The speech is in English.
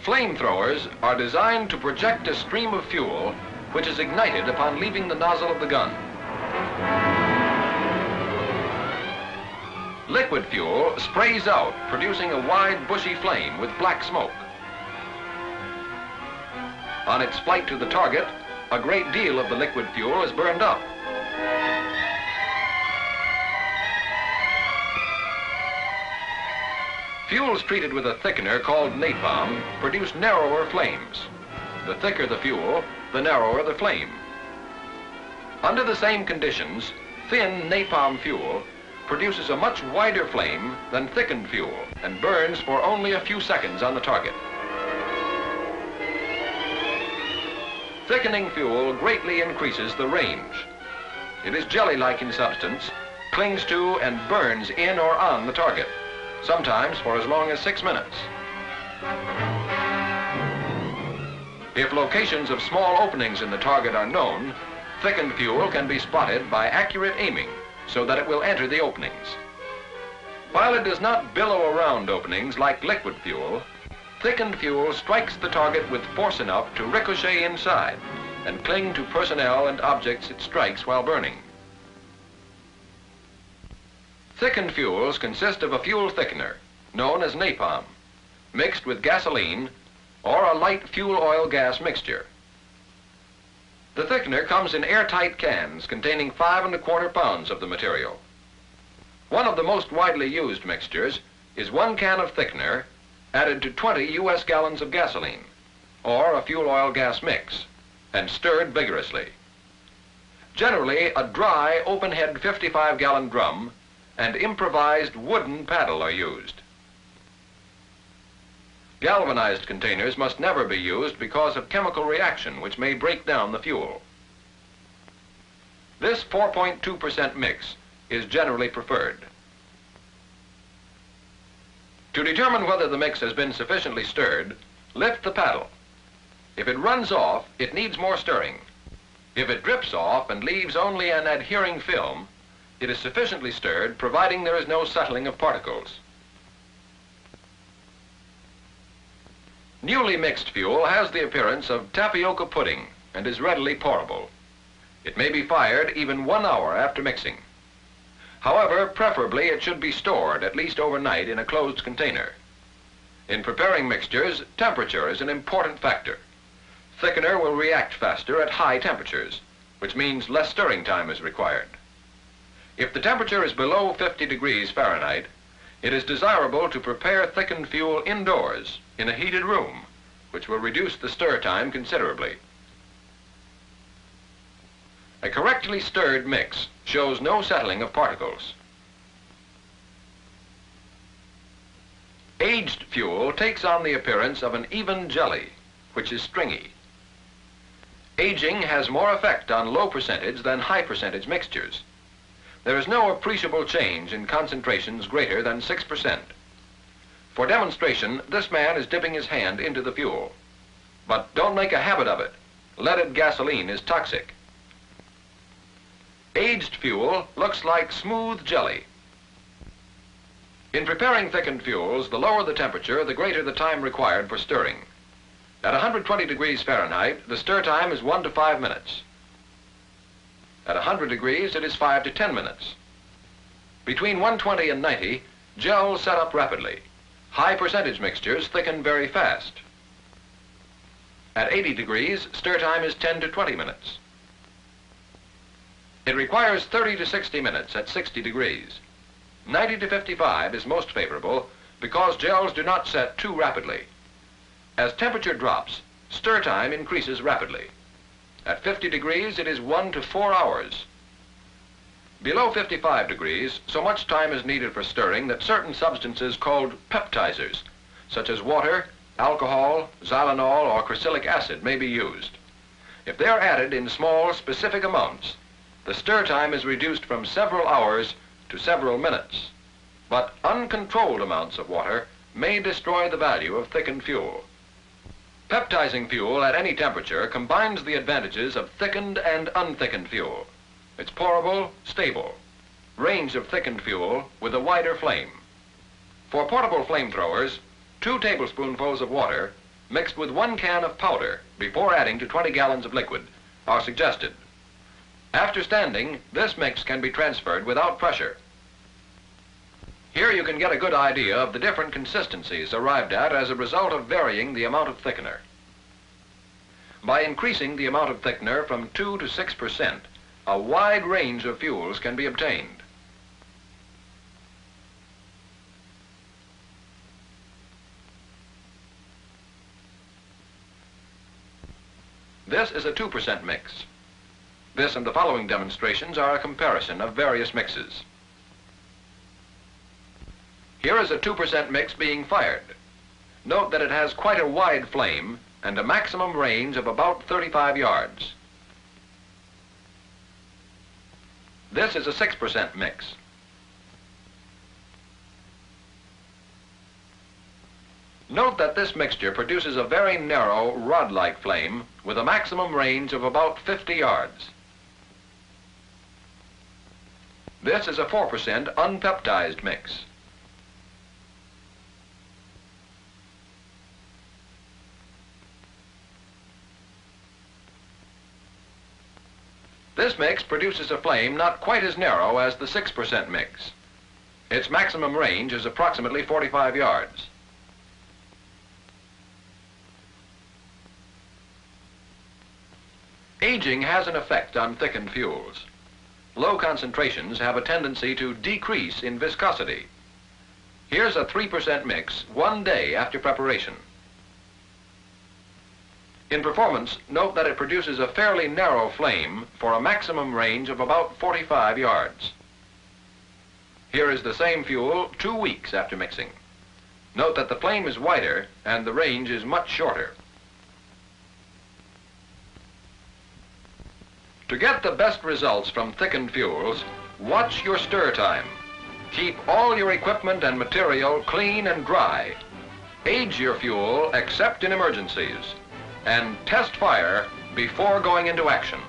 Flamethrowers are designed to project a stream of fuel which is ignited upon leaving the nozzle of the gun. Liquid fuel sprays out, producing a wide, bushy flame with black smoke. On its flight to the target, a great deal of the liquid fuel is burned up. Fuels treated with a thickener called napalm produce narrower flames. The thicker the fuel, the narrower the flame. Under the same conditions, thin napalm fuel produces a much wider flame than thickened fuel and burns for only a few seconds on the target. Thickening fuel greatly increases the range. It is jelly-like in substance, clings to and burns in or on the target, sometimes for as long as 6 minutes. If locations of small openings in the target are known, thickened fuel can be spotted by accurate aiming so that it will enter the openings. While it does not billow around openings like liquid fuel, thickened fuel strikes the target with force enough to ricochet inside and cling to personnel and objects it strikes while burning. Thickened fuels consist of a fuel thickener, known as napalm, mixed with gasoline or a light fuel oil gas mixture. The thickener comes in airtight cans containing 5¼ pounds of the material. One of the most widely used mixtures is 1 can of thickener added to 20 US gallons of gasoline, or a fuel oil gas mix, and stirred vigorously. Generally, a dry, open-head 55-gallon drum and improvised wooden paddle are used. Galvanized containers must never be used because of chemical reaction which may break down the fuel. This 4.2% mix is generally preferred. To determine whether the mix has been sufficiently stirred, lift the paddle. If it runs off, it needs more stirring. If it drips off and leaves only an adhering film, it is sufficiently stirred, providing there is no settling of particles. Newly mixed fuel has the appearance of tapioca pudding and is readily pourable. It may be fired even 1 hour after mixing. However, preferably it should be stored at least overnight in a closed container. In preparing mixtures, temperature is an important factor. Thickener will react faster at high temperatures, which means less stirring time is required. If the temperature is below 50 degrees Fahrenheit, it is desirable to prepare thickened fuel indoors in a heated room, which will reduce the stir time considerably. A correctly stirred mix shows no settling of particles. Aged fuel takes on the appearance of an even jelly, which is stringy. Aging has more effect on low percentage than high percentage mixtures. There is no appreciable change in concentrations greater than 6%. For demonstration, this man is dipping his hand into the fuel. But don't make a habit of it. Leaded gasoline is toxic. Aged fuel looks like smooth jelly. In preparing thickened fuels, the lower the temperature, the greater the time required for stirring. At 120 degrees Fahrenheit, the stir time is 1 to 5 minutes. At 100 degrees, it is 5 to 10 minutes. Between 120 and 90, gels set up rapidly. High percentage mixtures thicken very fast. At 80 degrees, stir time is 10 to 20 minutes. It requires 30 to 60 minutes at 60 degrees. 90 to 55 is most favorable because gels do not set too rapidly. As temperature drops, stir time increases rapidly. At 50 degrees, it is 1 to 4 hours. Below 55 degrees, so much time is needed for stirring that certain substances called peptizers, such as water, alcohol, xylenol, or crucilic acid, may be used. If they are added in small, specific amounts, the stir time is reduced from several hours to several minutes. But uncontrolled amounts of water may destroy the value of thickened fuel. Peptizing fuel at any temperature combines the advantages of thickened and unthickened fuel. It's pourable, stable. Range of thickened fuel with a wider flame. For portable flamethrowers, 2 tablespoonfuls of water mixed with 1 can of powder before adding to 20 gallons of liquid are suggested. After standing, this mix can be transferred without pressure. Here you can get a good idea of the different consistencies arrived at as a result of varying the amount of thickener. By increasing the amount of thickener from 2 to 6%, a wide range of fuels can be obtained. This is a 2% mix. This and the following demonstrations are a comparison of various mixes. Here is a 2% mix being fired. Note that it has quite a wide flame and a maximum range of about 35 yards. This is a 6% mix. Note that this mixture produces a very narrow, rod-like flame with a maximum range of about 50 yards. This is a 4% unpeptized mix. This mix produces a flame not quite as narrow as the 6% mix. Its maximum range is approximately 45 yards. Aging has an effect on thickened fuels. Low concentrations have a tendency to decrease in viscosity. Here's a 3% mix 1 day after preparation. In performance, note that it produces a fairly narrow flame for a maximum range of about 45 yards. Here is the same fuel 2 weeks after mixing. Note that the flame is wider and the range is much shorter. To get the best results from thickened fuels, watch your stir time. Keep all your equipment and material clean and dry. Age your fuel except in emergencies. And test fire before going into action.